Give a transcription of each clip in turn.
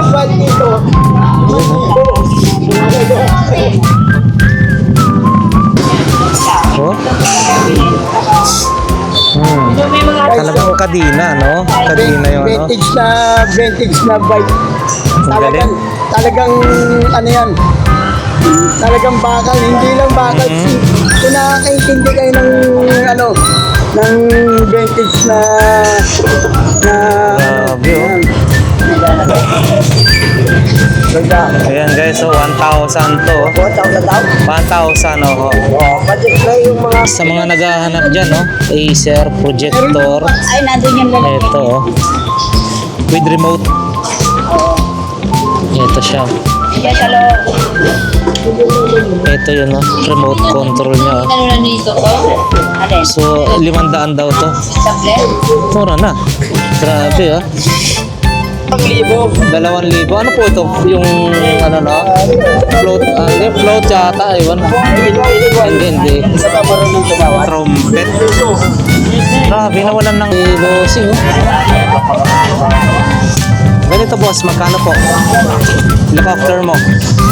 asphalt dito. Oh. Talagang kadina, no? Kadina yung ano. Vintage na bike. Galing. Talagang ano yan. Talagang bakal, hindi lang bakal. Kung nakakaintindi kayo ng ano, ng vintage na Grabe, oh. Ayan guys, so 1,000 to. 1,000, oh. Sa mga naghahanap dyan, no? Acer, projector. Ay, nandun yung lalaki. Ito, oh. With remote. Ito siya. Diyan sa loob. Ito yun, no? Remote control niya, oh. Ano na dito ko? Alin? So, 500 daw to. Tablet? Mura na. Grabe, ah. 2,000. Ano po ito? Yung, ano na? Float, float yata, ayun. Hindi. Trumpet. Grabe, nawalan ng bossing, oh. Ganito, boss, magkano po? Helicopter mo.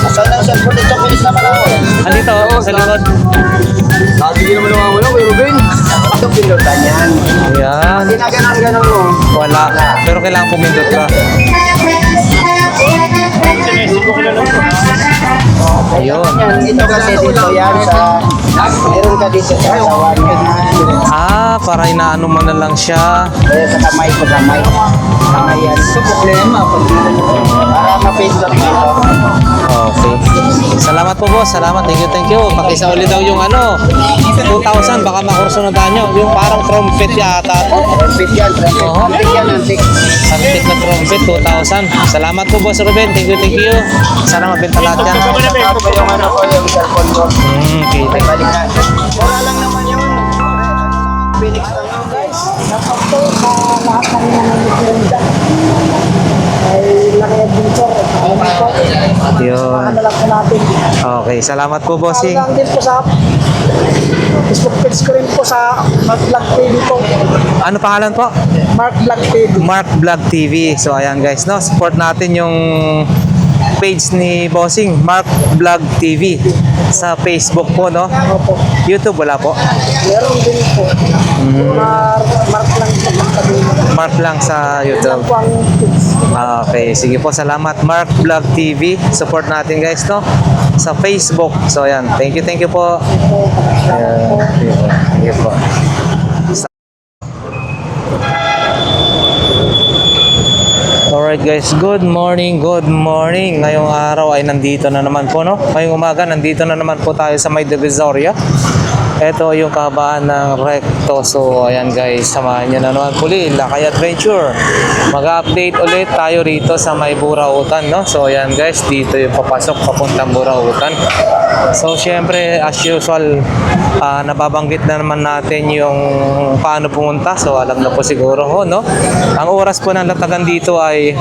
Saan ang cellphone dito? Bilis naman ako. Andito, sa likod. Hindi naman nawawala, Kuya Ruben. Ito pinutan yan. Ayan. Ginaganang mo. Wala. Pero kailangan pumindot ka. Ayun. Ito kasi dito yan sa... Meron ka dito sa kasawan. Para inaano mo na lang siya. Sa kamay ko, kamay. Kamay yan. Ito problema. Para mapindot dito. Okay. Salamat po, boss. Salamat. Thank you. Pakisa ulit daw yung ano, 2,000. Baka makursunodan nyo. Yung parang trumpet yata to. Trumpet yan. Oo. Antik yan, antik. Antik na trumpet, 2,000. Salamat po, boss Ruben. Thank you. Sana mabenta lahat yan. Ako yung ano ko, yung cellphone ko. Okay, thank you. Balik na. Wala lang naman yun. Phoenix lang yun, guys. Dapat to sa lahat ng nangyayari. Ay, laki adventure. Yun. Ano lang po natin. Okay, salamat po, bossing. Lang din po sa Facebook page ko rin po sa Mark Vlog TV po. Ano pangalan po? Mark Vlog TV. Mark Vlog TV. So ayan guys, no, support natin yung page ni Bossing, Mark Vlog TV sa Facebook po, no. Opo. YouTube wala po. Meron din po. Mark lang po ang sabihin. Mark lang sa Lang YouTube. po ang page. Okay, sige po, salamat Mark Vlog TV. Support natin guys, no, sa Facebook. So ayan, thank you po. Ayan, thank you po. Alright guys, good morning. Ngayong araw ay nandito na naman po, no? Ngayong umaga, nandito na naman po tayo sa May Divisoria. Ito yung kahabaan ng Recto. So ayan guys, samahan nyo na naman puli, Lakay Adventure. Mag-update ulit tayo rito sa May Burautan, no? So ayan guys, dito yung papasok papuntang Burautan. So syempre, as usual, nababanggit na naman natin yung paano pumunta. So alam na po siguro ho, no? Ang oras po ng latagan dito ay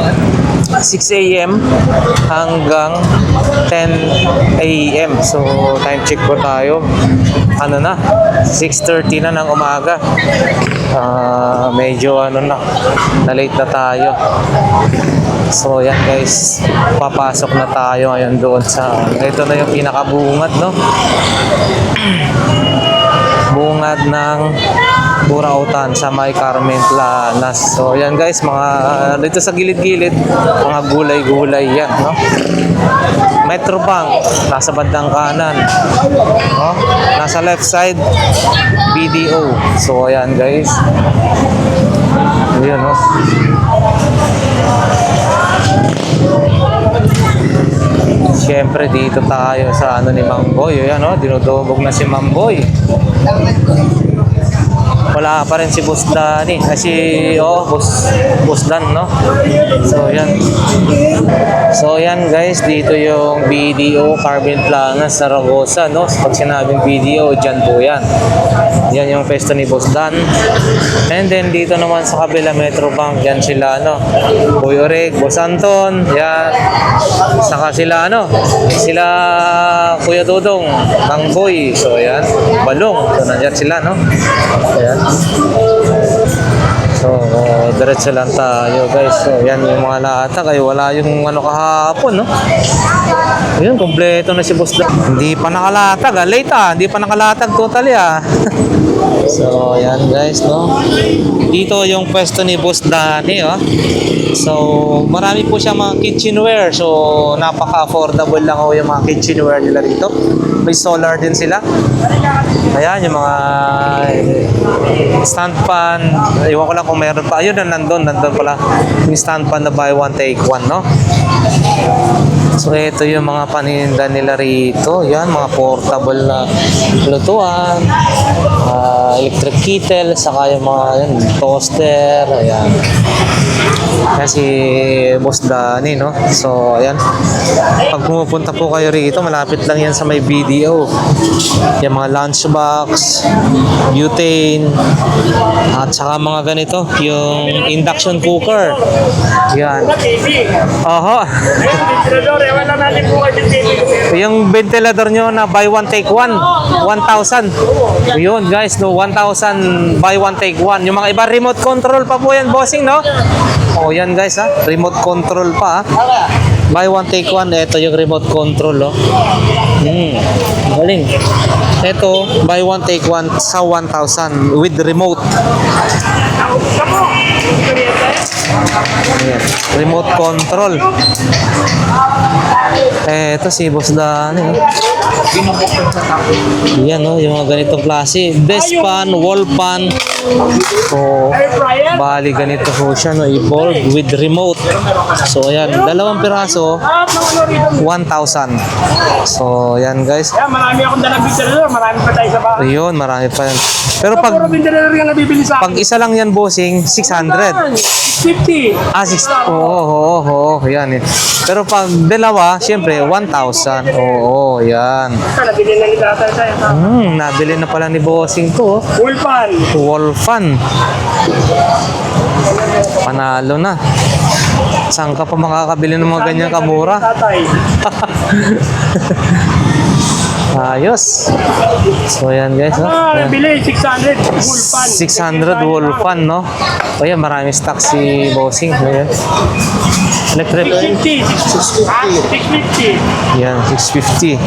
6 AM hanggang 10 AM. So time check po tayo. Ano na, 6:30 na ng umaga. Medyo ano na late na tayo. So yan guys, papasok na tayo ngayon doon sa, ito na yung pinakabungad, no? Bungad ng Burautan sa May Carmen Planas. So yan guys, mga dito sa gilid-gilid, mga gulay-gulay yan, no? Metrobank nasa bandang kanan, no? Nasa left side BDO. So ayan guys, ayun, no? Siyempre dito tayo sa ano ni Mang Boy. Ayan, no? Dinudubog na si Mang Boy. Wala pa rin si Boss Danny. Boss Dan, no? So yan guys, dito yung BDO Carmen Planas Zaragoza, no? Pag sinabing BDO, dyan po yan. Yan yung pwesto ni Boss Dan. And then dito naman sa kabila, Metrobank, yan sila, no? Boy Oreg, Boss Anton, yan. Saka sila, sila Kuya Dodong, Mang Boy. So yan, Balong. So nandyan sila, no? Ayan. So So, diretso lang tayo guys. So, yan yung mga latag. Ay, wala yung ano kahapon, no? Ayun, kompleto na si Boss Dan. Hindi pa nakalatag, late hindi pa nakalatag totally So, yan guys, no? Dito yung pwesto ni Boss Danny, So, marami po siya mga kitchenware. So, napaka-affordable lang yung mga kitchenware nila dito. May solar din sila. Ayan, yung mga stand pan. Iwan ko lang kung meron pa. Ayun, nandun pala. Yung stand pan na buy one, take one, no? So, ito yung mga paninda nila rito. Yan, mga portable na lutuan, electric kettle, saka yung mga toaster. Ayan. Yan si Boss Danny, no? So, ayan. Pag pumupunta po kayo rito, malapit lang yan sa may BDO. Yung mga lunchbox, butane, at saka mga ganito, yung induction cooker. Yan. Oho. Yung ventilador nyo na buy one take one, 1,000. Yun guys, no, 1,000 buy one take one. Yung mga iba remote control pa po yan, bossing, no? Oh, yan guys, remote control pa, buy one take one. Ito yung remote control, galing. Ito, buy one take one sa 1,000 with remote. Ayan. Remote control. Ito si Boss Danny. Yan, yung mga ganitong klase. Desk pan, wall pan. So, bali ganito po siya, evolved with remote. So, ayan, 2 piraso, 1,000. So, ayan guys. Marami akong dalang ventilador, marami pa tayo sa bahay. Ayun, marami pa yan. Pero Puro ventilador yung nabibili sa pag isa lang yan, bossing, 600. 50. Oo, yan eh. Pero pag dalawa, syempre, 1,000. Oo, yan. Nabili na ni tatay tayo. Nabili na pala ni bossing to. Ulpan. Wall fan. Panalo na. Saan ka pa makakabili ng mga ganyan kamura? Tatay. Ayos. So yan guys, Nabili 600. Ulpan. 600 wall fan, no? O yan, maraming stock si bossing. Ayan. Electric. 650. Yan, 650.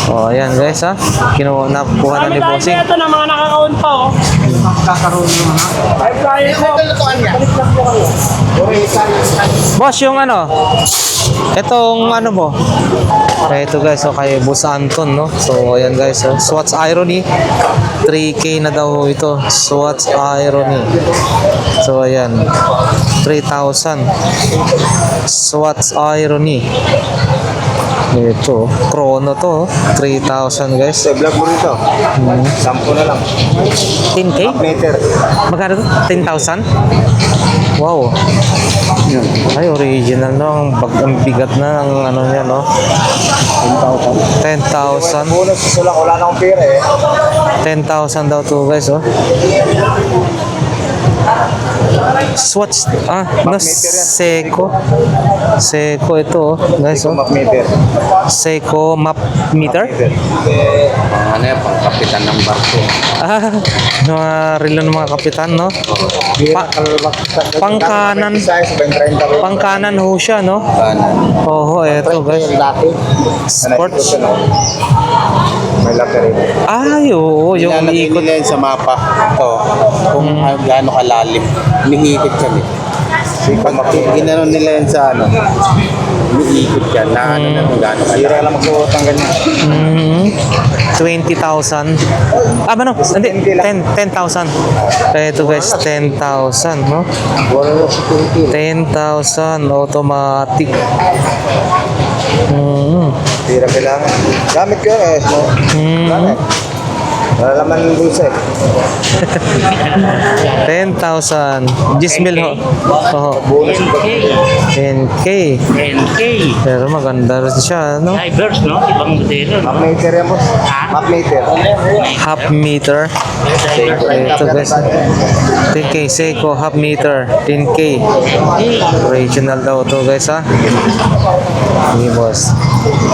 O, ayan guys, nakuha na ni bossing. Ito na mga nakakaon pa, Kakaroon mo na. Ay, kaya ko. Balik lang po kayo. Boss, yung itong mo. Ito guys, kay Boss Anton, no? So, ayan guys, Swatch Irony. 3K na daw ito. Swatch Irony. So, ayan. 3,000. Swatch Irony. Ito, Chrono to, 3,000 guys. Sa vlog mo rito. 10 na lang. 10K? Meter. Magkano to? 10,000? Wow. Ay, original no. Ang bigat na ng niya, no? 10,000. Bonus, gusto lang. Wala na akong pera 10,000 daw to guys, Swatch, Seiko. Seiko ito, guys, Map meter. Seiko map meter. Ano yan, pang kapitan ng barko. Mga relo ng mga kapitan, no? Pangkanan. Pangkanan ho siya, no? Kanan. Oo, eto guys. Sports. May laki rin. Ay, oo, yung Nilalagay ikot. nila yan sa mapa. Ito, kung gaano kalalim. Umihikot kami. Pag ginanon nila yan sa umihikot yan. Na na kung gaano Sira kalalim. lang magsuot ng ganyan. 20,000. Hindi, 10,000. Ito guys, 10,000, no? Wala na security. 10,000 automatic. Sira kailangan. Gamit ko Gamit. Wala naman yung bulsa 10,000. Gismil ho. Oo. Bonus. 10K. 10K. Pero maganda rin siya, no? Diverse, no? Ibang modelo. Map meter yan, boss. Map meter. Half meter. Ito guys. 10K. Seiko half meter. 10K. Original daw to guys, Hindi boss.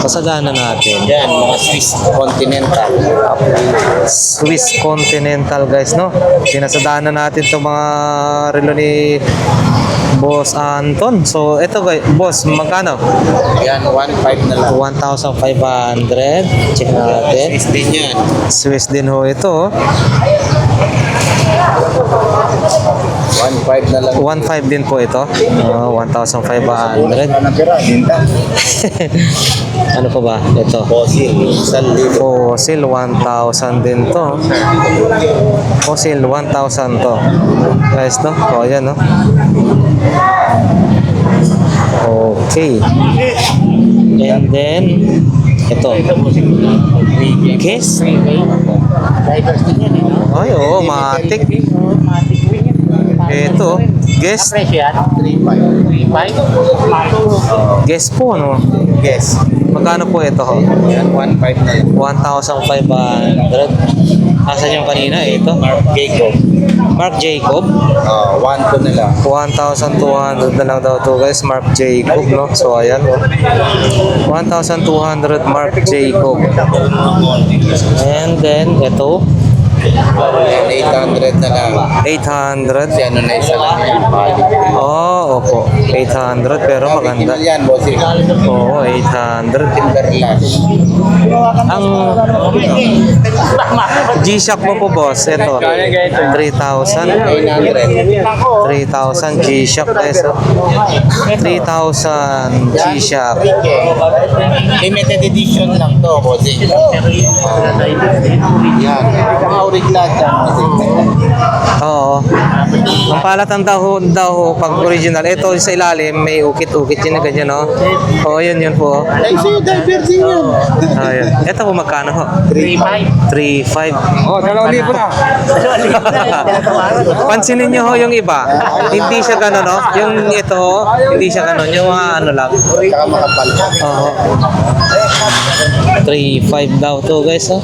Pasagana natin. Yan, mga Swiss Continental. Swiss Continental guys, no? Sinasadaanan natin itong mga relo ni Boss Anton. So, ito guys, boss, magkano? Yan, 1.5 na lang. 1,500. Check natin. Swiss din yan. Swiss din ho ito. 1.5 na lang. 1,500 din po ito. 1,500. Ano pa ba? Ito. Fossil, 1,000. Fossil, 1,000 din to. Fossil, 1,000 to. Guys, no? O, ayan, no? Okay. And then, ito. Case. Drivers din yan, eh, no? Ay, oo, matik. Ito, guess. Presyo yan? 3.5. 3.5? Guess po, no? Yes. Magkano po ito? Ho? Yan, 1.5 na lang. 1,500. Asan yung kanina? Ito. Jacob. Mark Jacob. 1.2 na lang. 1,200 na lang daw to guys. Mark Jacob, no? So, ayan, no? 1,200 Mark Jacob. And then, ito. Yan, 800 na lang. 800. Kasi ano na isa lang yan. Oh, opo. 800 pero maganda. Original yan, bossing. Oo, 800. Timberlash. Ang G-Shock mo po, boss. Ito. 3,000. 900. 3,000 G-Shock guys. 3,000 G-Shock. Limited edition lang to, bossing. Yan. Mga original yan, bossing. Oo. Ang palatang daw pag original. Ito sa ilalim may ukit-ukit yun na ganyan, no? Oo, yun po. Ay, sa'yo, diversing yan. Ayun. Ito po magkano ho? 3.5. 3,500. Oh, 2,000 na. Pansinin nyo ho yung iba. Hindi siya gano'n, no? Yung ito, hindi siya gano'n. Yung mga ano lang. Saka makapal. Oo. 3,500 daw to guys, oh.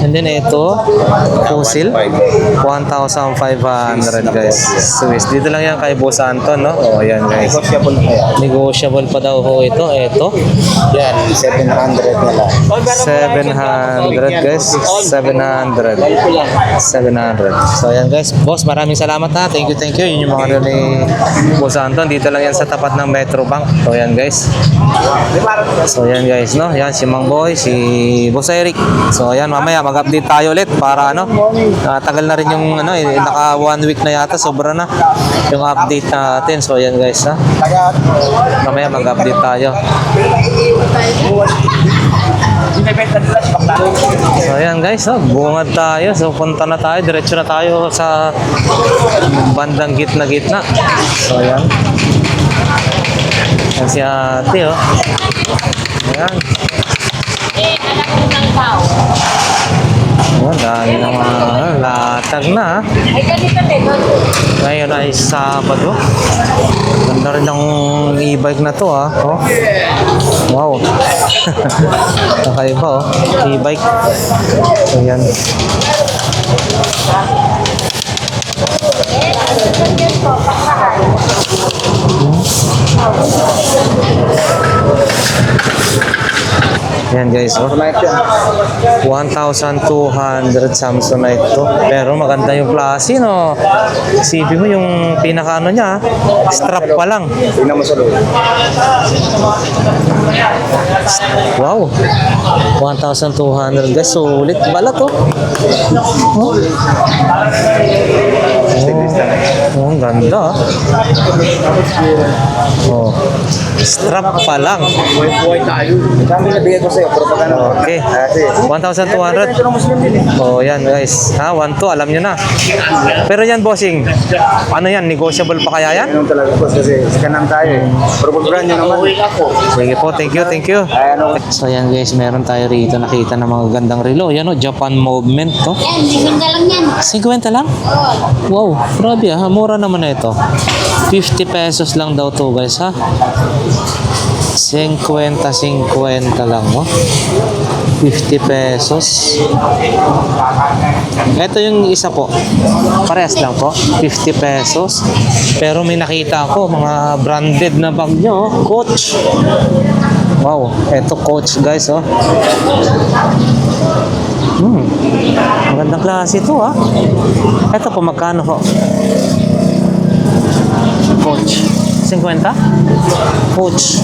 And then ito, fossil. 1,500 guys. Swiss. Dito lang yan kay Boss Anton, no? Oh, yan guys. Negotiable na kaya. Negotiable pa daw ho ito. Ito. Yan, 700 na lang. 700 guys. 700. 700. So ayan guys. Boss, maraming salamat ha. Thank you, thank you. Yun yung mga ni Boss Anton. Dito lang yan sa tapat ng Metro Bank. So ayan guys. So ayan guys, no? Yan si Mang Boy, si Boss Eric. So ayan, mamaya mag-update tayo ulit para ano. Tagal na rin yung ano, naka 1 week na yata. Sobra na yung update natin. So ayan guys, ha. Mamaya mag-update tayo. So ayan guys, oh, bungad tayo. So punta na tayo, diretso na tayo sa bandang gitna-gitna. So ayan. Yan si ate, oh. Ayan. Oh, dahil ng mga latag na. Ay, ganito din. Ngayon ay Sabado. Ganda rin ng e-bike na to, ha. Oh. Wow. Kakaiba, oh. E-bike. Ayan. Yan guys, oh. 1,200 Samsonite to. Pero maganda yung klase, no? Isipin mo yung pinaka ano niya, strap pa lang. Tingnan mo sa loob. Wow. 1,200 guys. Sulit balat, oh. Oh. Oh, ang ganda, ah. Oh. Strap pa lang. Buhay tayo. Saan nabigay ko sa'yo? Propaganda. Okay. 1,200. Oh, yan guys. Ha, 1,200, alam nyo na. Pero yan, bossing. Ano yan? Negotiable pa kaya yan? Ganun talaga, boss, kasi scanan tayo eh. Pero pag brand nyo naman. Sige po, thank you, thank you. So yan guys, meron tayo rito nakita ng mga gandang relo. Yan o, Japan Movement to. Yan, liminda lang yan. 50 lang? Wow, grabe ha. Mura naman na ito. 50 pesos lang daw to guys ha. 50 lang, oh. 50 pesos. Ito yung isa po. Parehas lang po. 50 pesos. Pero may nakita ako, mga branded na bag nyo, oh. Coach. Wow, ito Coach guys, oh. Magandang klase ito ah. Ito po magkano ho? Coach. 50? Coach.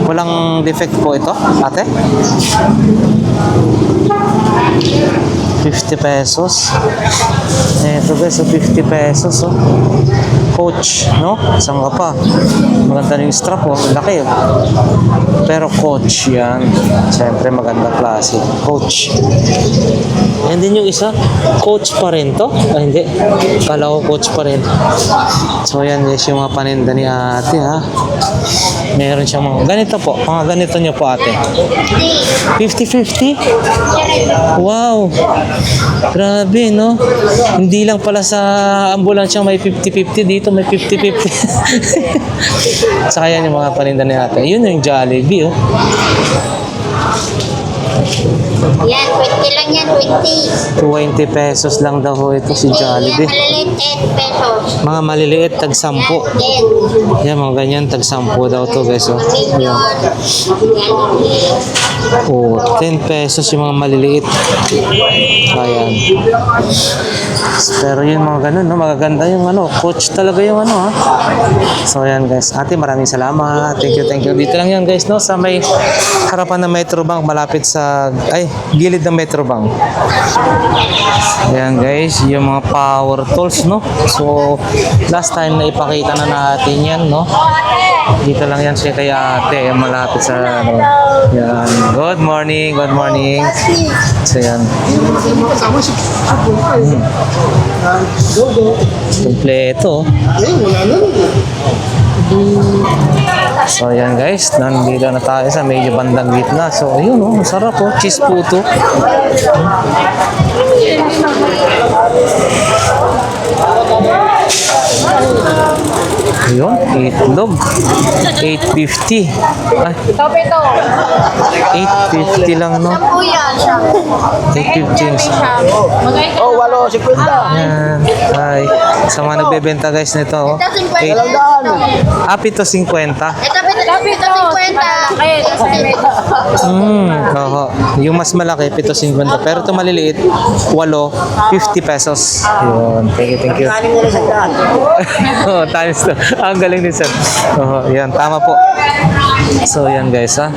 Walang defect po ito, ate? 50 pesos. Ito guys, 50 pesos. Oh. Coach, no? Saan ka pa? Maganda yung strap, oh. Laki, oh. Pero coach yan. Siyempre, magandang klase. Coach. And din yung isa, coach pa rin to? Ah, hindi. Kala ko coach pa rin. So, yan guys, yung mga paninda ni ate, ha? Meron siyang mga ganito po. Mga ganito niyo po, ate. 50-50? Wow! Grabe, no? Hindi lang pala sa ambulansya may 50-50. Dito may 50-50. Saka yan yung mga paninda ni ate. Yun yung Jollibee, oh. Yan, 20 lang yan, 20. 20 pesos lang daw ho ito si Yan, Jollibee. maliliit 8 pesos. Mga maliliit, tag 10. Yan, Yan, mga ganyan, tag 10 daw to guys. Oh. Minion. Yan. Oh, 10 pesos yung mga maliliit. Ayan. Pero yung mga ganun, no, magaganda yung ano, coach talaga yung ano, ha. So, ayan guys. Ate, maraming salamat. Thank you, thank you. Dito lang yan guys, no, sa may harapan ng Metro Bank, malapit sa, gilid ng Metro Bank. Ayan guys, yung mga power tools, no. So, last time na ipakita na natin yan, no. Dito lang yan siya kay ate, yung malapit sa, ano. Yan. Good morning, good morning. So, yan. Kompleto. So yan guys, nandito na tayo sa medyo bandang gitna. So ayun oh, masarap oh, cheese puto. Ayun, itlog. 850. Ay, Tope to. 850 lang no. Sampu yan. 850. Oh, 8.50. Yan. Ay, sa mga nagbebenta guys nito oh. Ito 50. 8, pito 50. Ito 50. Oo. Yung mas malaki, 7.50. Pero ito maliliit, 8, 50 pesos. Yun. Thank you, thank you. Kanin mo na sa daan. Oh, times 2. Ang galing din sir. Oo, yan. Tama po. So, yan guys ha.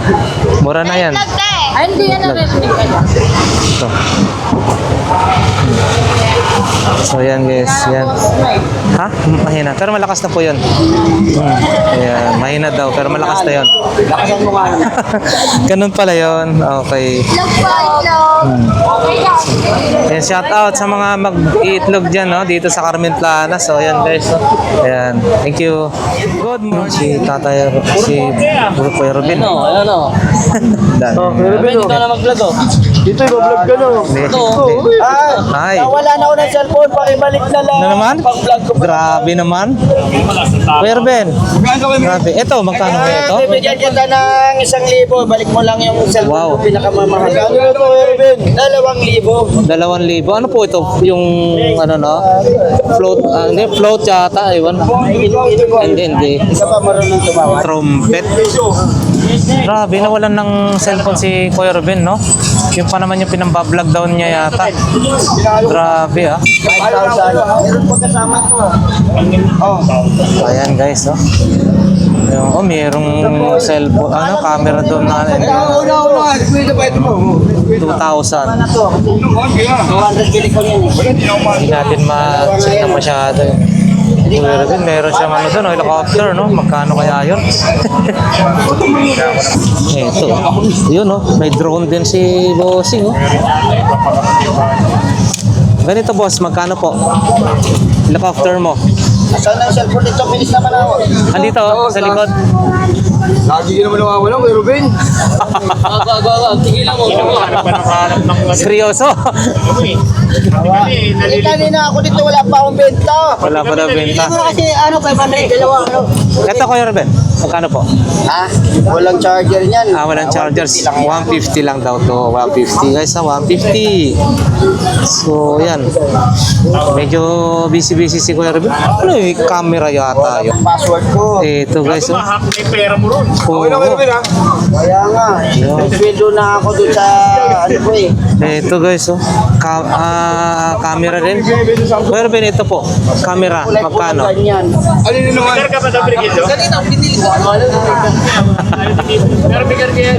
Mura na yan. Ay, hindi yan narinig ka. Ito. So, yan guys. Yan. Ha? Mahina. Pero malakas na po yun. Ayan. Mahina daw. Pero malakas na yun. Lakasan mo nga. Ganun pala yun. Okay. Itlog pa, itlog. Ayan, shout out sa mga mag-iitlog dyan, no? Dito sa Carmen Plana. So, ayan guys. No? Ayan. Thank you. Good morning. Si Tatay, si Kuya Robin. Ano? Dami. Dito na mag-vlog oh. Dito yung vlog ka no. Hi. Nawala na ako ng cellphone, pakibalik na lang. Ano naman? Pang-vlog ko. Grabe naman. Kuya Robin. Grabe. Ito, magkano ba ito? Bibigyan kita ng 1,000. Balik mo lang yung cellphone Wow. mo, pinakamamahal. Ano na to, Erwin? 2,000. 2,000. Ano po ito? Yung ano no? Float. Hindi, float yata. Iwan. Hindi. Isa pa marunong tumawag. Trumpet. Grabe, nawalan ng cellphone si Kuya Robin, no? Yung pa naman yung pinambablog down niya yata. Grabe, ah. 5,000. Meron pa kasama to. Oh. Ayan, guys, no? Yung, mayroong cellphone, camera doon na, Una. Pwede ba ito mo? 2,000. 200 bili ko yan eh. Hindi natin ma-check na masyado. Kuya Robin, meron siya ano doon, helicopter, no? Magkano kaya yun? Ito. Yun, no? May drone din si Bossing, oh. Ganito, boss, magkano po? Helicopter mo. Saan na yung cellphone dito? Bilis naman ako. Andito, sa likod. Lagi ka naman nawawala, Kuya Ruben. Tigilan mo. Seryoso? Eh, kanina ako dito, wala pa akong benta. Wala pa daw benta. Kasi ano, 500, dalawa. Ano? Ito Kuya Ruben, magkano po? Ha? Walang charger niyan. Walang chargers. 150 lang daw to. 150 guys, 150. So, yan. Medyo busy-busy si Kuya Ruben. Ano yung camera yata yun? Password ko. Ito guys, oh. May pera mo ron. Oo. Kaya nga. Nag-sweldo na ako dun sa ano ko eh. Ito guys, oh. Camera din. Kuya Ruben, ito po. Camera, magkano? Ganyan. Meron ka ba daw brigado? Meron bigyan kaya.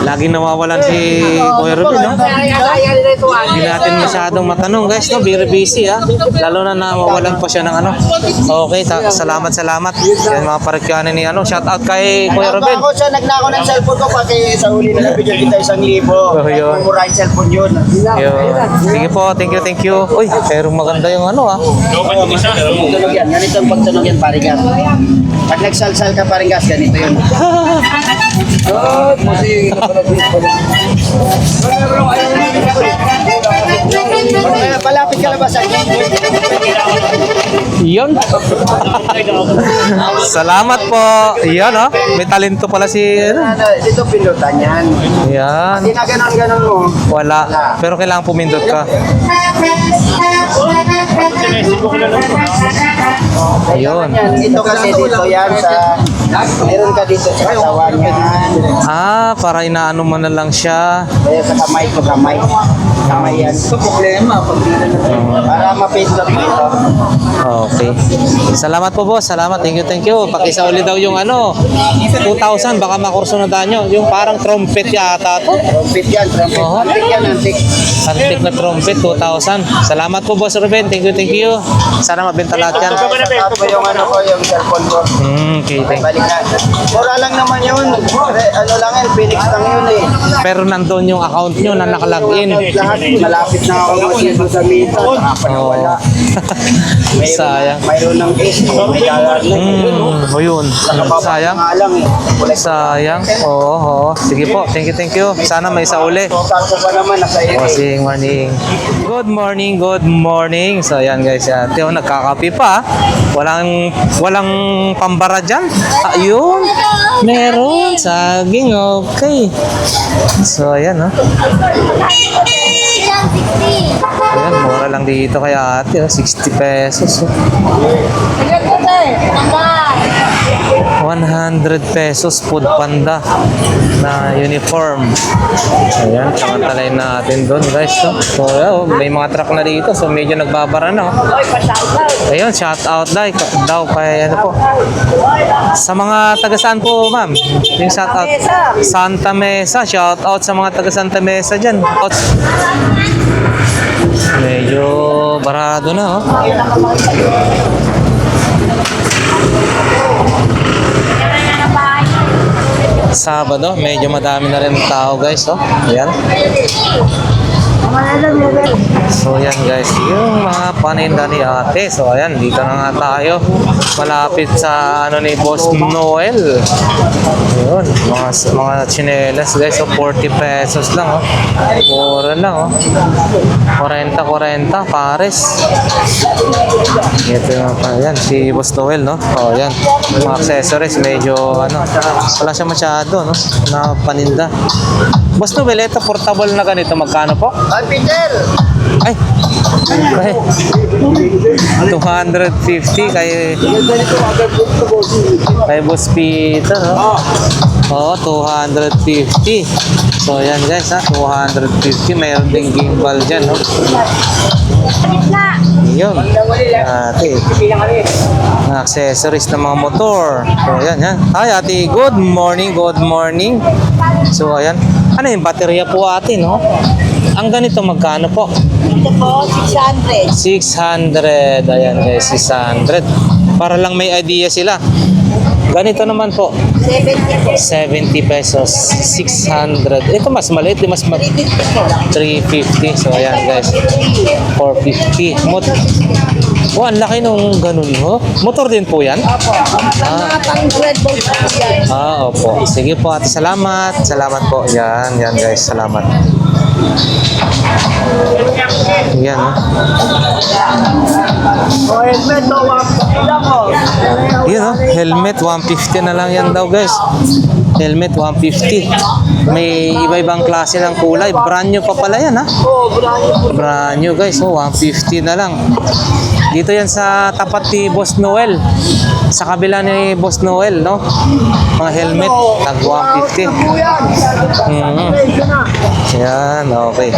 Laging nawawalan si Kuya Ruben, no? Hindi natin masyadong matanong guys, no? Very busy, ha? Lalo na nawawalan pa siya ng ano. Okay, salamat. Yan mga parikyanin ni ano. Shout out kay Kuya Ruben. Ako siya, nagnako ng cellphone ko pati sa huli na nabigyan kita 1,000. Oh, yun. Murahin cellphone yun. Yun. Sige po, thank you. Uy, pero maganda yung ano, ha? Tunog yan. Ganito ang pagtunog yan, parigas. Pag nagsalsal ka, parigas, ganito yun. Palapit ka na ba sa akin? Yun. Salamat po. Yan, ha? May talento pala si... ano. Dito pindutan yan. Yan. Hindi na ganon mo. Wala. Pero kailangan pumindot ka. Ayun. Yan. Ito kasi dito yan sa... Meron ka dito sa katawan yan. Para inaano mo na lang siya. Kaya sa kamay ko, kamay. Kamay yan. Ito problema. Para mapindot dito. Okay. Salamat po boss. Salamat. Thank you. Pakisa ulit daw yung ano. 2,000. Baka makurso na tayo. Yung parang trumpet yata to. Trumpet yan, trumpet. Oo. Antik yan, antik. Antik na trumpet. 2,000. Salamat po boss Ruben. Thank you. Sana mabenta lahat yan. Sa mo yung ano ko, yung cellphone ko. Okay. Balik na. Mura lang naman yun. Ano lang yan, Phoenix lang yun eh. Pero nandun yung account nyo na nakalagin. Lahat, malapit na ako mag-issue sa mita. Saka pa Oo. nawala. Sayang. Mayroon ng case. May dalat na. O yun. Sayang. Nga lang eh. Sayang. Oo. Sige po. Thank you. Sana may sauli. Total ko pa naman, nasa iyo. Morning, morning. Good morning. So ayan guys, ate nagkakape pa. Walang pambara dyan. Ayun. Meron. Saging. Okay. So ayan Ayan, mura lang dito kay ate. 60 pesos. 100 pesos Food Panda na uniform. Ayan, samantalayin natin doon guys. So, may mga truck na dito. So, medyo nagbabara na. Ayun, shout out daw kay ano po. Sa mga taga saan po, ma'am? Yung shout out. Santa Mesa. Shout out sa mga taga Santa Mesa dyan. Medyo barado na, Sabado, medyo madami na rin tao guys, Ayan. So yan guys, yung mga paninda ni ate. So ayan, dito na nga tayo. Malapit sa ano ni Boss Noel. Yun, mga chinelas guys. So 40 pesos lang, Mura lang, 40 pares. Ito yung yan, si Boss Noel, yan. Mga accessories, medyo wala siya masyado, na paninda. Boss Noel, ito portable na ganito, magkano po? Ay, Peter! Ay! 250 kay Boss Peter, 250. So yan guys, 250. Mayroon ding gimbal dyan, Yun. Ate. Accessories ng mga motor. So yan. Hi ate, good morning. So ayan. Ano yung baterya po ate, Ang ganito magkano po? Ito po, 600. 600. Ayan guys, 600. Para lang may idea sila. Ganito naman po. 70 po. 70 pesos. 600. Ito mas maliit. Mas 350. So ayan guys. 450. Ang laki nung ganun, Motor din po yan? Opo. Mga pang Red Bull po yan. Opo. Sige po ate. Salamat po. Yan guys. Salamat. Yan, oh. O, helmet, o, ilan mo? Yun, oh. Helmet, 150 na lang yan daw, guys. Helmet, 150. May iba-ibang klase ng kulay. Brand new pa pala yan, ha? Oo, brand Brand new, guys. Oh, 150 na lang. Dito yan sa tapat ni Boss Noel. Sa kabila ni Boss Noel, no? Mga helmet, tag 150. Mhm. Yan, okay.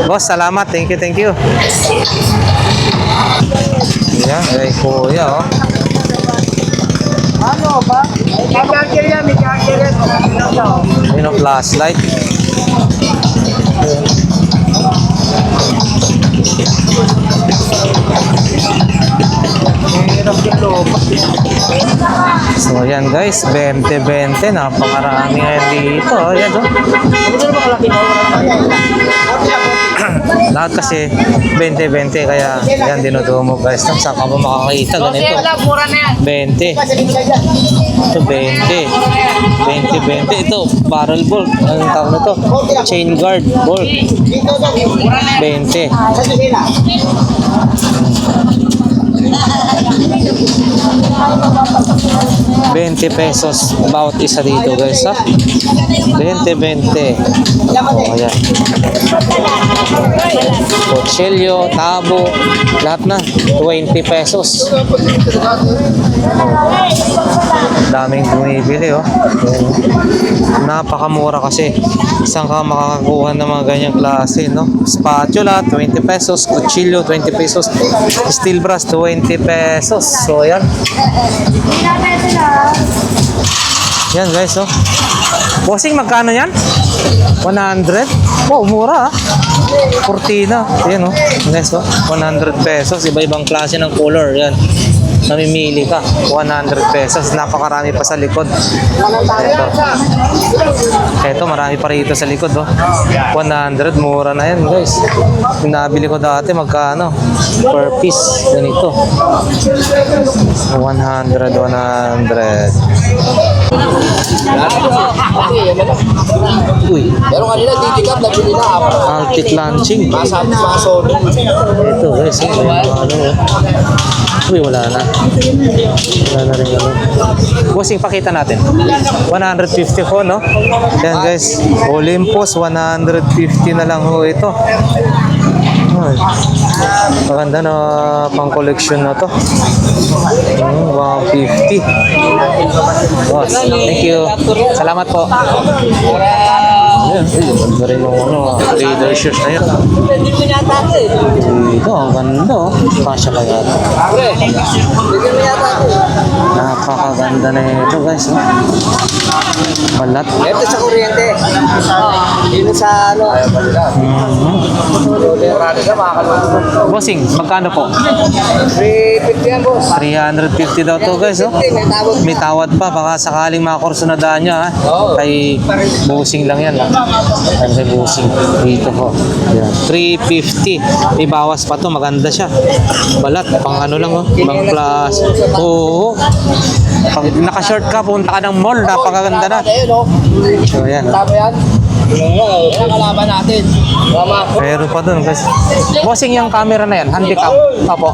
Boss, salamat. Thank you, thank you. Yan, kay Kuya, oh. Ano ba? May kakil yan, may kakil yan. Yun, oh, flashlight. So yan guys, 20-20, napakarami ngayon dito. Oh, yan, oh. Lahat kasi 20-20, kaya yan dinudumo mo guys. Saan ka ba makakita ganito? 20. Ito 20. 20-20. Ito, barrel bolt. Anong tawag na to? Chain guard bolt. 20. 20 pesos bawat isa dito guys, ha? 20-20. Oh, ayan. Kutsilyo, tabo, lahat na 20 pesos. Daming bumibili, oh. Ayan. Napakamura kasi. Saan ka makakakuha ng mga ganyang klase, no? Spatula, 20 pesos. Kutsilyo, 20 pesos. Steel brass, 20 pesos. So, ayan. Yan guys, oh. Bossing, magkano yan? 100? Wow, mura, ah. Cortina. Ayan, oh. Guys, oh. 100 pesos. Iba-ibang klase ng color. Yan. Namimili ka. 100 pesos. Napakarami pa sa likod. Ito, marami pa rito sa likod, oh. 100. Mura na yan, guys. Yung nabili ko dati, magkano? Per piece. Ganito. 100. Uy. Pero kanina, titikap, nabili na ako. Altic launching. Maso. Ito guys, uy, wala na. Wala na rin ano. Bossing, pakita natin. 150 ho, no? Yan guys, Olympus, 150 na lang ho ito. Ay, maganda na pang collection na to. 150. Boss, thank you. Salamat po. Ayan, ganda rin yung ano, trader shoes na yun. Ito, ang ganda, oh. Kasya kaya ito. Napakaganda na ito, guys, oh. Balat. Ito sa kuryente. Dito sa ano. Bossing, magkano po? 350 yan, boss. 350 daw to, guys, oh. May tawad pa, baka sakaling makakurso na daan niya, ha? Kay Bossing lang yan, ha? Ano kay Bossing? Dito po. Yan. 350. May bawas pa to, maganda siya. Balat, pang ano lang, oh. Pang plus. Oo. Pag naka-short ka, punta ka ng mall, napakaganda na. So, yan. Tama yan? Yan ang kalaban natin. Tama. Meron pa dun, guys. Bossing, yung camera na yan, handicap. Apo.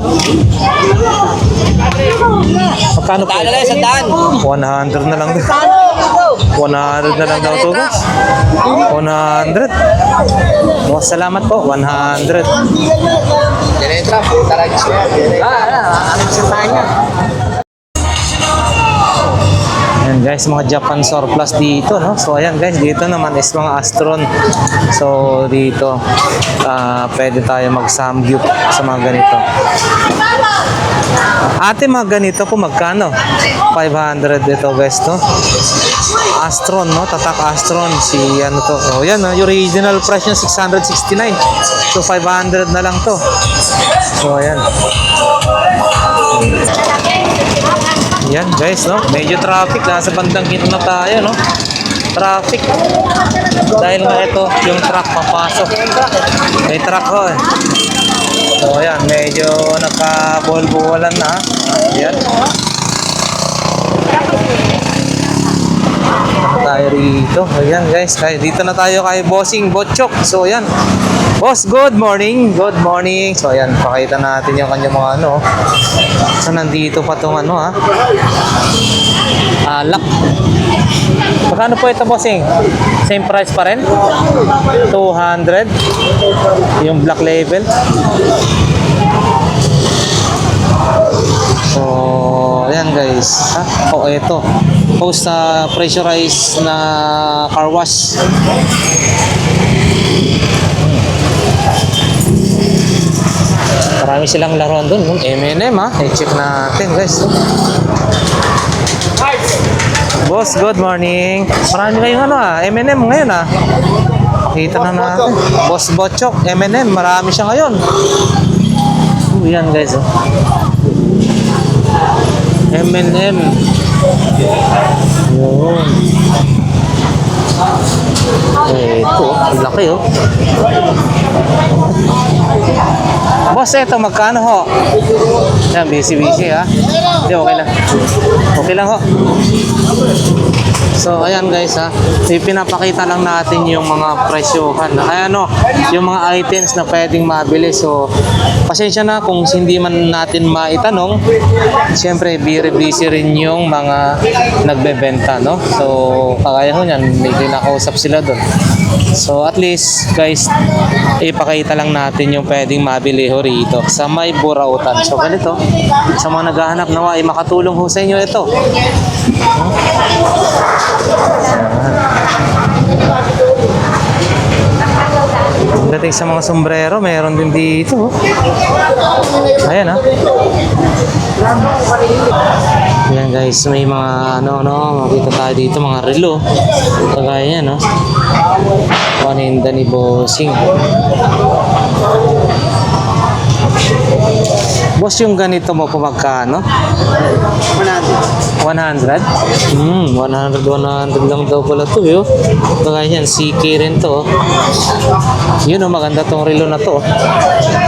Magkano po? 100 na lang din. 100 na lang daw to, guys. 100. Boss, salamat po. 100. Dinetra, talaga siya. Ano sa tanya? Ayan guys, mga Japan surplus dito, no? So ayan guys, dito naman is mga Astron. So dito, pwede tayo mag-samgyup sa mga ganito. Ate, mga ganito po magkano? 500 ito guys, no? Astron, no? Tatak Astron. Si ano to? Oh, yan, no? Yung original price niya 669. So 500 na lang to. So ayan. Yan guys, no? Medyo traffic. Nasa bandang gitna tayo, no? Traffic. Dahil nga ito, yung truck papasok. May truck ko, eh. So ayan, medyo naka-buwal-buwalan na. Yan. tayo rito. Ayan guys, dito na tayo kay Bossing Botchok. So ayan. Boss, good morning. Good morning. So ayan, pakita natin yung kanyang mga ano. So nandito pa tong ano alak. Magkano po ito, Bossing? Same price pa rin? 200. Yung black label. So, ayan guys. Ito. Post sa pressurized na car wash. Marami silang laruan doon. M&M I-check natin guys. Boss, good morning. Marami kayong M&M ngayon Kita na natin. Boss Botchok, M&M. Marami siya ngayon. Yan guys. M&M. Yun. Ito, laki Boss, ito magkano ho? Yan, busy Hindi, okay lang. Okay lang ho. So, ayan guys pinapakita lang natin yung mga presyohan. Yung mga items na pwedeng mabili. So, pasensya na kung hindi man natin maitanong. Siyempre, busy rin yung mga nagbebenta, no? So, kagaya ho niyan, may kinakausap sila doon. So, at least, guys, ipakita lang natin yung pwedeng mabili ho rito sa may burautan. So, ganito. Sa mga naghahanap nawa, makatulong ho sa inyo ito. Dating sa mga sombrero, meron din dito. Ayan Ayan guys, may mga makita tayo dito, mga relo. Kagaya yan, paninda ni Bossing. Boss, yung ganito mo po magkano? 100. 100 lang daw pala to Kagaya yan, CK rin to Yun maganda tong relo na to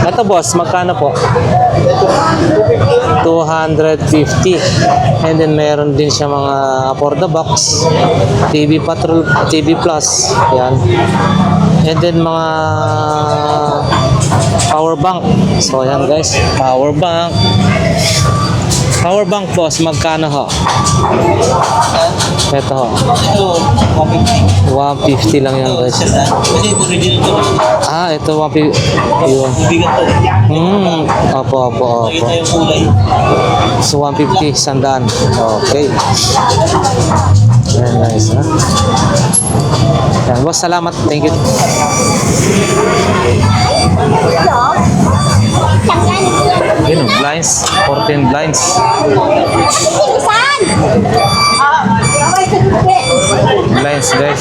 Ito boss, magkano po? 250. And then meron din siya mga for the box, TV Patrol, TV Plus. Yan. And then mga power bank. So ayan guys, power bank. Power bank boss, magkano ho? Ito ho. 150 lang yan guys. Ito 150. Yun. Opo. So 150, sandaan. Okay. Ayan guys Yan boss, salamat. Thank you. Yun, blinds. 14 blinds. Blinds guys.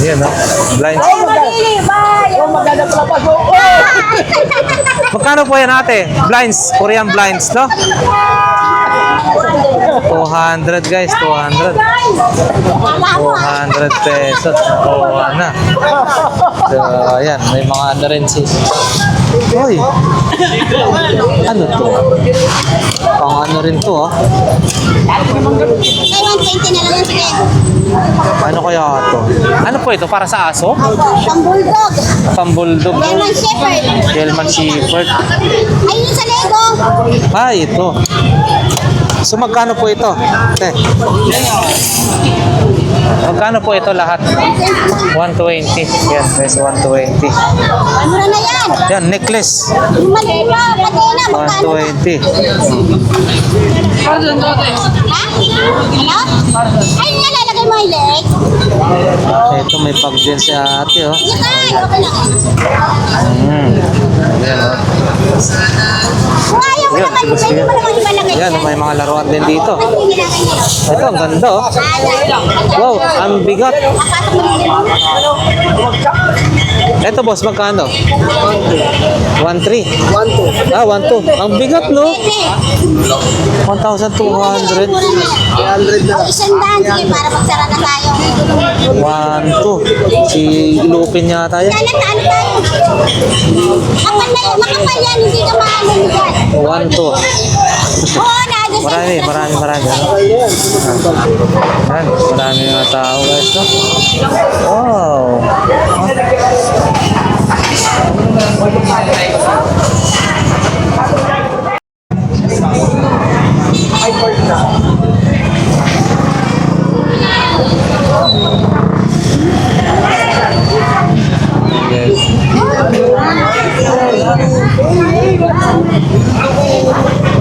Yan blinds. Magkano po yan ate? Blinds, Korean blinds, no? 200 guys, 200. 200 pesos. Nakuha na. So, ayan, may mga rin si... Uy! Ano to? Pang rin to, 120 na lang yung sige. Ano kaya to? Ano po ito? Para sa aso? Pang-bulldog. Pang-bulldog. German Shepherd. German Shepherd. Ayun sa Lego. Ito. So magkano po ito? Magkano po ito lahat? 120. Yan, guys, 120. Mura na yan. Yan, necklace. Maliit pa. Pati na. Magkano na? 120. Ha? Ano? Ayun nga lalagay mo yung leg. Ito may pag din si ate, Sige tayo. Okay na. Yan, Kung ayaw mo naman yung pwede mo naman ibalagay Yan, may mga laruan din dito. Hindi nilagay nila. Ito, ang ganda, Wow, ang bigat. Papasok mo din. Ito boss, magkano? 1.3. 1-2. Ah, 1.2. Ang bigat, no? 1,200. 300 na O, isang daan. Sige, para magsara na tayo. 1.2. Si Lupin yata yan. Kaya nagkaan tayo. Makapal yan, hindi ka maano yan. 1.2. Oo, nado sa Marami. Ano? Yan, marami mga tao guys, no? Wow! Yes.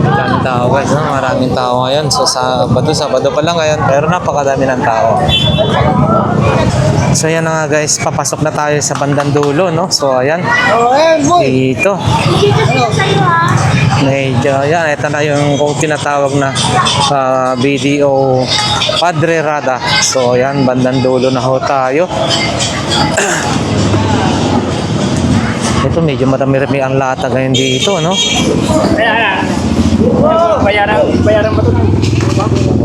Maraming tao guys, no? Maraming tao ngayon. So Sabado pa lang ngayon, pero napakadami ng tao. So yan na nga guys, papasok na tayo sa bandang dulo, no? So ayan, dito. Medyo, yan, ito na yung kung tinatawag na BDO Padre Rada. So ayan, bandang dulo na ho tayo. Ito medyo marami-rami ang lata ngayon dito, no? Bayaran ba ito?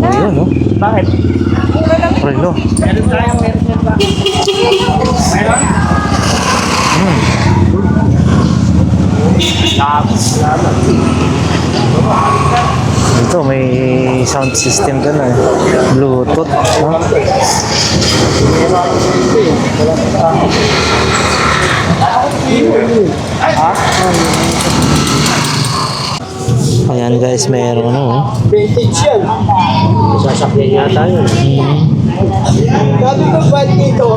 Ayun, no? Bakit? Prelo. Meron tayong meron ba? Meron? Dito may sound system doon eh. Bluetooth, no? Ayan guys, meron ano. vintage yan. Sasakyan yata yun. Sabi ko ba't dito?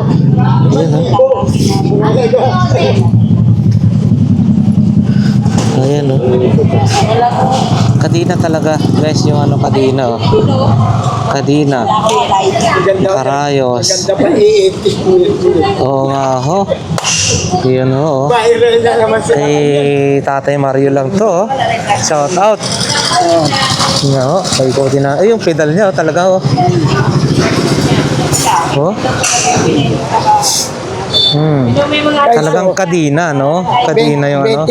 Ayan, no? Kadina talaga guys, yung ano kadina, oh. Kadina. Karayos. Ganda pa i-80 Oo nga ho. Yun ho. Viral na naman sa Tatay Mario lang to, oh. Shout out. Nga ho. Paikotin na. Yung pedal niya, oh, talaga ho. Oh. Talagang kadina, no? Kadina yung ano.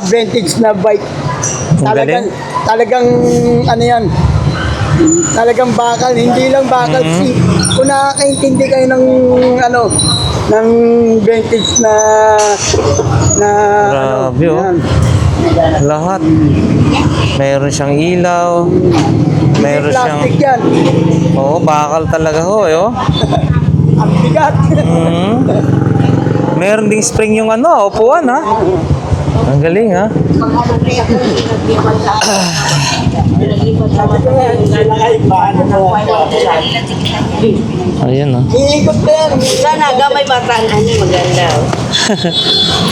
vintage na bike. Ang galing. Talagang ano yan. Talagang bakal, hindi lang bakal. Kung nakakaintindi kayo ng ano, ng vintage na Grabe, oh. yan. Lahat. Meron siyang ilaw. Meron siyang... Plastic yan. Oo, bakal talaga ho, oh. Ang bigat. Meron ding spring yung ano, upuan, ha? Ang galing, ha? Ayan, ha? Iikot na yan. Sana gamay bataan ano maganda.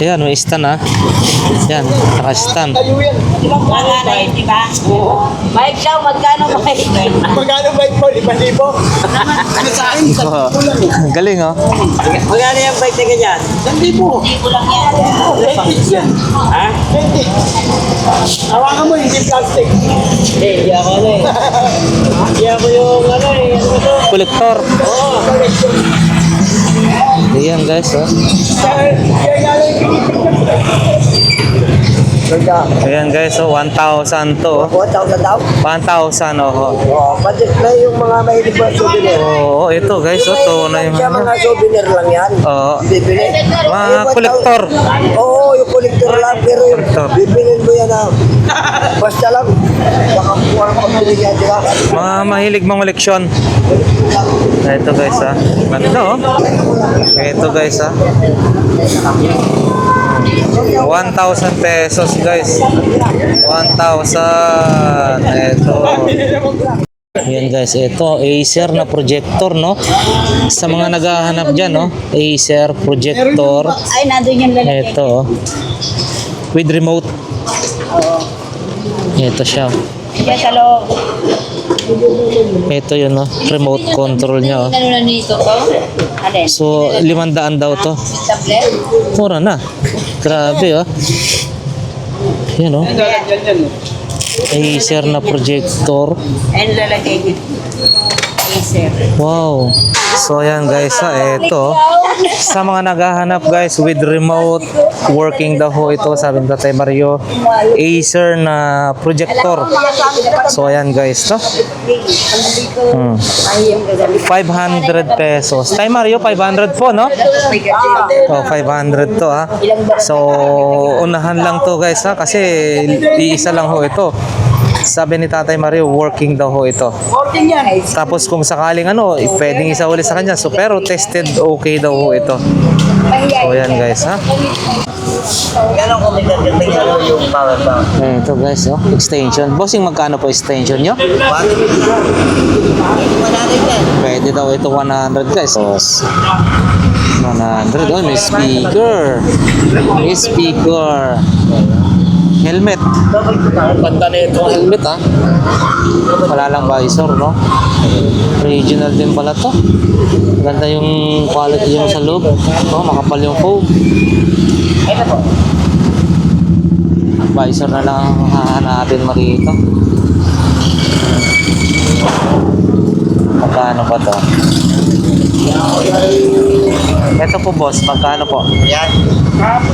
Ayan, may stand, ha? Yan, naka-stand. Tayo yan. Maganda yun, di ba? Mike Shaw, magkano Mike? Magkano bike mo? 5,000? Ano sa akin? Oh, galing, oh. Magkano yung bike na ganyan? 1,000. Vintage yan. Ha? Vintage. Hawakan mo, hindi plastic. Hindi ako ano eh. Hindi ako yung ano eh. Ano to? Kolektor. Oo. Ayan, guys, oh. Ayan, guys, oh. 1,000 to, oh. 1,000 daw? 1,000, oh. Oo. Pa-display yung mga mahilig ba souvenir. Oo, ito, guys, oh. Ito na yung Siya ano. mga souvenir lang yan. Oo. Bibili. Mga kolektor. Oo, yung kolektor lang. Pero yung Kolektor. bibilin mo yan na. Basta lang. Baka kuha ng pambili yan, di ba? Mga mahilig mga koleksyon. Ito, guys, ah. Ganda, oh. Ito, guys, ah. 1,000 pesos, guys. 1,000. Ito. Yan, guys. Ito, Acer na projector, no? Sa mga naghahanap dyan, no? Acer projector. Ay, nandun yung lalaki. Ito, oh. With remote. Ito siya. Diyan sa loob. Ito yun, no? Remote control niya, oh. Ano na nito ko? Alin? So, 500 daw to. Tablet? Mura na. Grabe, oh. Yan, oh. Yan. Acer na projector. And lalagay dito. sir. Wow. So ayan guys, ito sa mga naghahanap guys with remote working daw ho ito, sabi ni Tatay Mario, Acer na projector. So ayan guys, no? 500 pesos. Tay Mario, 500 po, no? Oh, 500 to ha. So unahan lang to guys ha, kasi iisa lang ho ito. Sabi ni Tatay Mario, working daw ho ito. Working yan. Tapos kung sakaling pwedeng isa ulit sa kanya. So pero tested okay daw ho ito. So yan guys ha. Gano'n kung may gagawin yung power bank? Ito guys, extension. Bossing, magkano po extension nyo? 100 yan. Pwede daw ito 100 guys. 100. Oh, may speaker. May speaker. Helmet. Ganda na ito helmet ha. Wala lang visor, no? Original din pala to. Ganda yung quality yung sa loob. Makapal yung foam. Visor na lang ang hahanapin mo rito. Magkano pa to? Ito po boss, magkano po? Yan.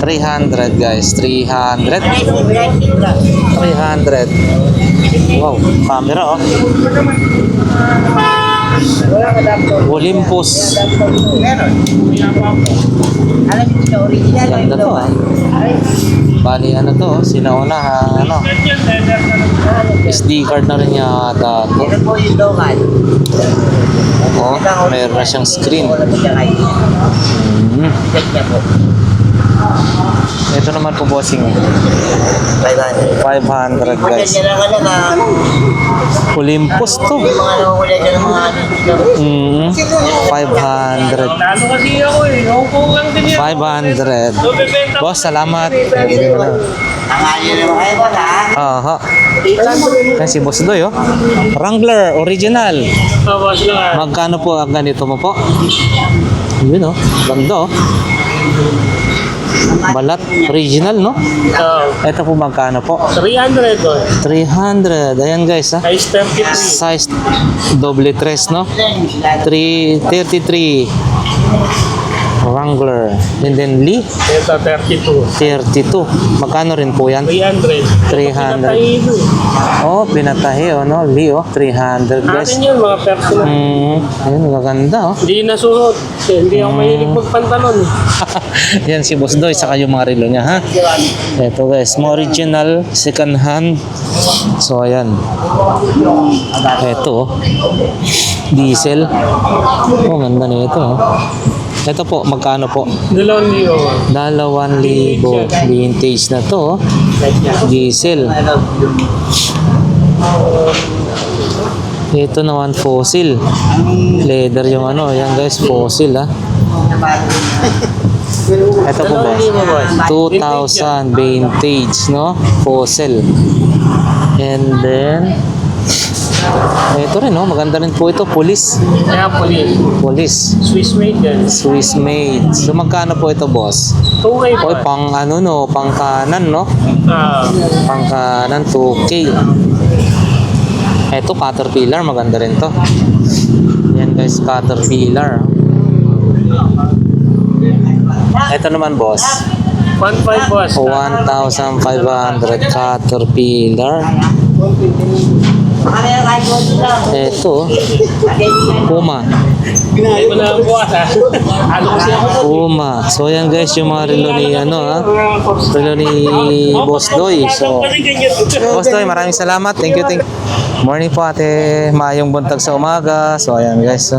300 guys, 300. 300. Wow, camera oh. Olympus. Meron. Alam niyo sa original. Ganda to ah. Bali ano to, sinauna SD card na rin yata to. Ito po yung local. Oh, meron na siyang screen. Check niya po. Ito naman po bossing 500. 500 guys. Ganyan lang na Olympus to. yung mga nakukulay ka ng mga 500. Talo kasi ako eh. Hongkong lang din yan. 500. Boss, salamat. ang ayaw naman kayo ba ha? Aha. Yan si Boss Doy, oh. Wrangler, original. Tapos lang ah. Magkano po ang ganito mo po? Yun, oh. Ganda, oh. Balat, original, no? Ito po magkano po? 300 doon. 300. Ayan guys, ha. Size 33. Size doble tres, no? 33. Wrangler. And then Lee, Ito 32. 32. Magkano rin po yan? 300. 300. Oh, pinatahi, oh, no? Lee, oh. 300 guys. Atin yun, mga personal. Ayun, maganda, oh. Hindi nasuot. Hindi ako mahilig magpantalon. Yan si Boss Doy, saka yung mga relo niya, ha? Ito guys, mga original, second hand. So, ayan. Ito, oh. Diesel. Oh, ganda na ito, oh. Ito po, magkano po? 2,000. 2,000. Vintage na to, oh. Diesel. Ito naman fossil. Leather yung yan guys, fossil ha. Ito po boss. 2,000 vintage, no? Fossil. And then ito rin, no? Maganda rin po ito, police. Kaya police. Police. Swiss made yan. Swiss made. So magkano po ito, boss? 2K Oy, pa. pang pang kanan, no? Pang kanan, 2K. Ito, Caterpillar. Maganda rin to. Yan guys, Caterpillar. Ito naman, boss. 1,500 boss. 1,500 Caterpillar. Ito, Puma. Hindi mo na ang buwas ha. Ano kasi ako? Puma. So yan guys, yung mga relo ni relo ni Boss Doy. So Boss Doy, maraming salamat. Thank you, thank you. Morning po ate. Maayong buntag sa umaga. So ayan guys.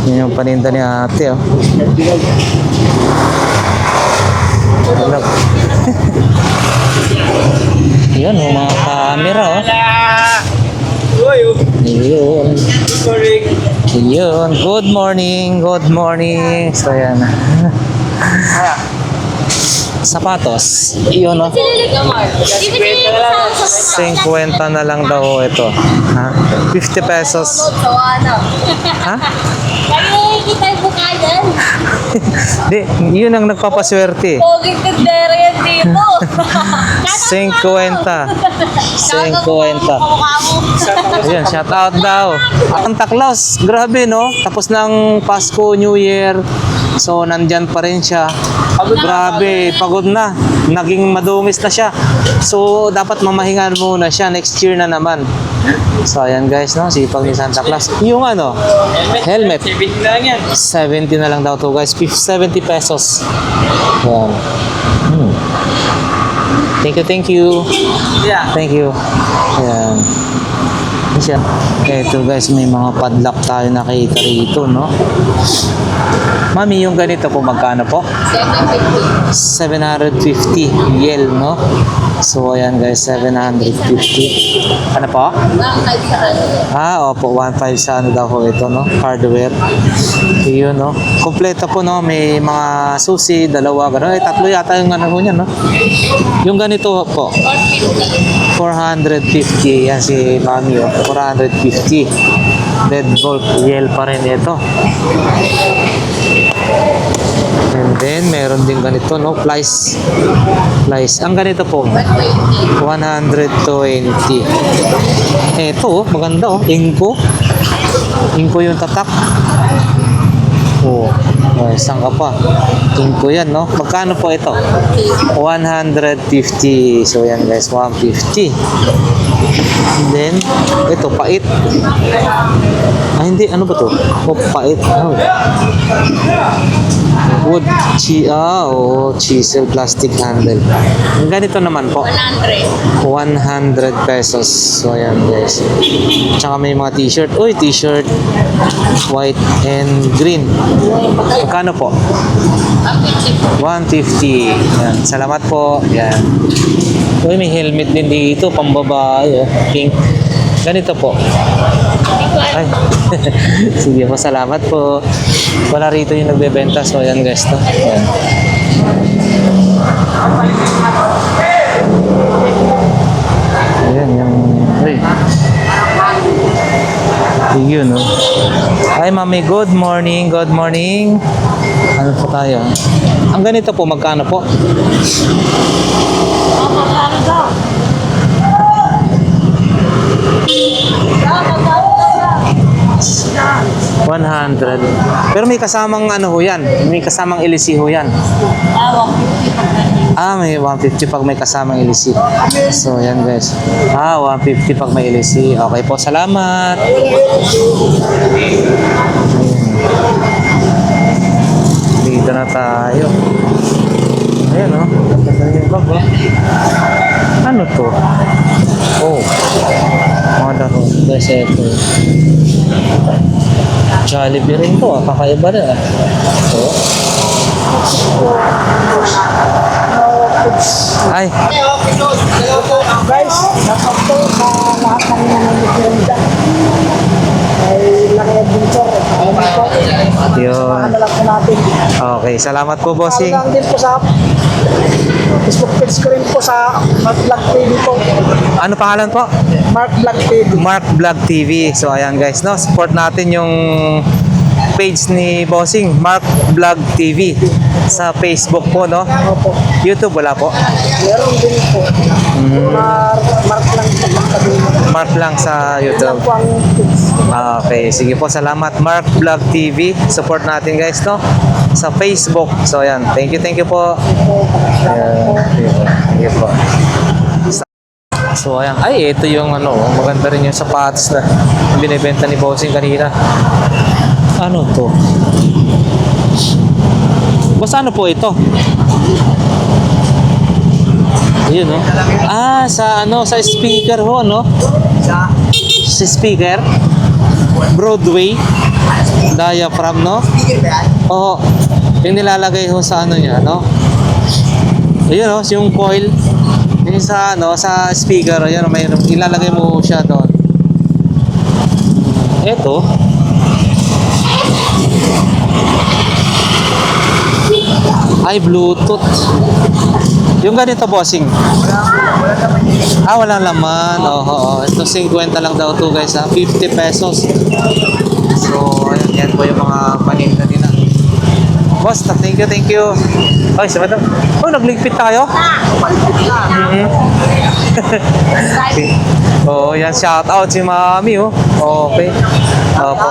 Yan yung paninda ni ate. Oh. Hello. Yan oh, mga camera. Oh. Yun. Yun. Good morning. Good morning. So yan. Sapatos. Yun oh. 50 na lang daw ito. Ha? 50 pesos. Ha? Kaya kita yung bukayan. Di, yun ang nagpapaswerte. Poging kandera yan. Hindi po. 50. 50. Ayun, shout out daw. Santa Claus, grabe no? Tapos ng Pasko, New Year. So, nandyan pa rin siya. Grabe, pagod na. Naging madungis na siya. So, dapat mamahingan muna siya. Next year na naman. So, ayan guys, no? Sipag ni Santa Claus. Yung ano, helmet. 70 na lang daw to guys. 70 pesos. Ayan. Thank you, thank you. Thank you. Ayan. Siya. Eto guys, may mga padlock tayo nakita rito, no? Mami, yung ganito po, magkano po? 750 yel, no? So, ayan guys, 750. Ano po? Opo, 1.5 sa ano daw po ito, no? Hardware. Yun, no? Kompleto po, no? May mga susi, dalawa, gano'n. Tatlo yata yung ano niya, no? Yung ganito po, 450. Yan si Mami, oh. 450. Deadbolt yel pa rin ito. And then, meron din ganito, no? Flies. Ang ganito po, 120. Ito, oh, maganda, oh. Inko yung tatak. Oh, isang ka pa. Inko yan, no? Magkano po ito? 150. So, yan guys, 150. And then, ito, pait. Hindi, ano ba to? Oh, pait. Oh. Wood, chisel, plastic handle. Ang ganito naman po. 100 pesos. So, ayan guys. Tsaka may mga t-shirt. Uy, t-shirt. White and green. Magkano po? 150. Yan. Salamat po. Yan. Uy, may helmet din dito. Pambabae. Oh. Pink. Ganito po. Ay. Sige po, salamat po. Wala rito yung nagbebenta. So, ayan guys. To. Ayan. Ayan, yung... Uy. Yun, no? Hi, Mami. Good morning. Good morning. Ano po tayo? Ang ganito po, magkano po? 100. Pero may kasamang ano ho yan. May kasamang ilisi ho yan. May 150 pag may kasamang ilisi. So, yan guys. 150 pag may ilisi. Okay po, salamat. Dito na tayo. Ayan, oh. Ano to? Oh. Mga daro. Guys, ito. Jollibee rin to, kakaiba na. Ay. Guys, dapat po sa lahat ng mga nagtitinda ay laki adventure. Yun. Ano lang po natin. Okay, salamat po, bossing. Lang din po sa Facebook page ko rin po sa Mark Vlog TV po. Ano pangalan po? Mark Vlog TV. Mark Vlog TV. So, ayan guys, no? Support natin yung page ni Bossing, Mark Vlog TV. Sa Facebook po, no? Opo. YouTube, wala po? Meron din po. Mark lang po pagkabi. Mark lang sa Lang YouTube. po ang page. Okay, sige po, salamat Mark Vlog TV. Support natin guys, no? Sa Facebook. So, ayan. Thank you po. Ayan. Thank you po. So, ayan. Ay, ito yung ano, maganda rin yung sapatos na binibenta ni Bossing kanina. Ano to? Basta ano po ito? Ayun, no? Sa ano, sa speaker ho, no? Sa speaker? Broadway? Diaphragm, no? Oo. Yung nilalagay ho sa ano niya, no? Ayun, no? Yung coil. Yung sa, ano, sa speaker, ayun, may ilalagay mo siya doon. Ito. Ay, Bluetooth. Yung ganito, Bossing. Walang laman. Oo. Ito 50 lang daw to guys, 50 pesos. So, ayan, yan po yung mga paninda nila. Boss, thank you, thank you. Ay, sa madam. Oh, nagligpit tayo? Mhm. Oh, yan, shout out si Mami, oh. Okay. Opo.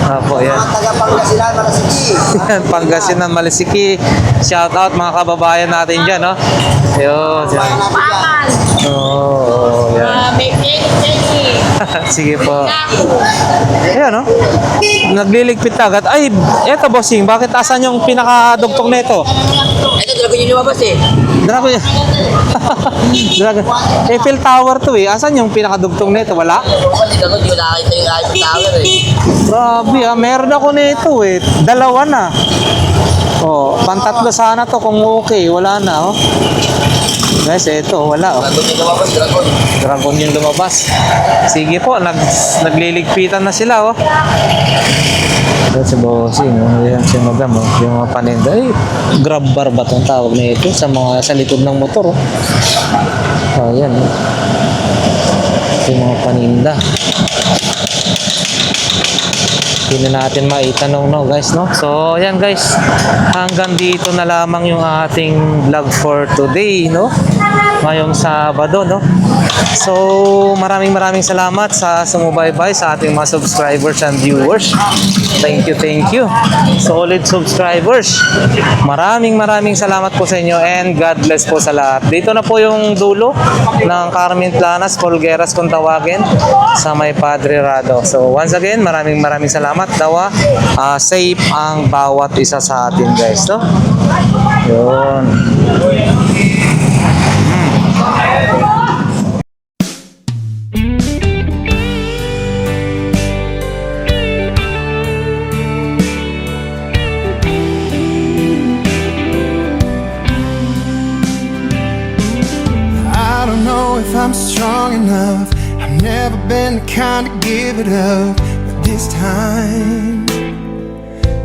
Opo, yan. Taga Pangasinan, Malasiki. Yan, Pangasinan, Malisiki. Shout out mga kababayan natin dyan, no? Yun, yan. Oh, yan. Sige po. Ayan, no? Nagliligpit agad. Ay, eto, bossing. Bakit asan yung pinakadugtong nito? Ito, dragon yung lumabas eh. Dragon yan. Dragon. Eiffel Tower to eh. Asan yung pinakadugtong nito? Wala? Hindi ako, di ko nakakita yung Eiffel Tower eh. Grabe ah. Meron ako nito eh. Dalawa na. Oh, pantatlo sana to kung okay. Wala na, oh. Guys, eto, wala, oh. Dragon yung lumabas, dragon. Dragon yung lumabas. Sige po, nagliligpitan na sila, oh. Ito si bossing, oh. Yan si madam, oh. Yung mga paninda. Ay, grab bar ba itong tawag na ito sa likod ng motor, oh. Oh, yan, oh. Ito yung mga paninda. Hindi na natin maitanong, no, guys, no? So, yan, guys. Hanggang dito na lamang yung ating vlog for today, no? Ngayong Sabado, no? So, maraming salamat sa sumubaybay sa ating mga subscribers and viewers. Thank you, thank you. Solid subscribers. Maraming salamat po sa inyo and God bless po sa lahat. Dito na po yung dulo ng Carmen Planas, Folgueras kung tawagin, sa may Padre Rado. So, once again, maraming salamat. Dawa, safe ang bawat isa sa atin, guys, no? Yun. I don't know if I'm strong enough. I've never been the kind to give it up. But this time,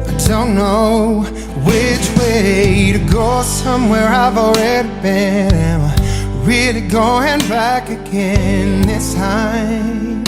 I don't know which way to go. Somewhere I've already been. Am I really going back again this time?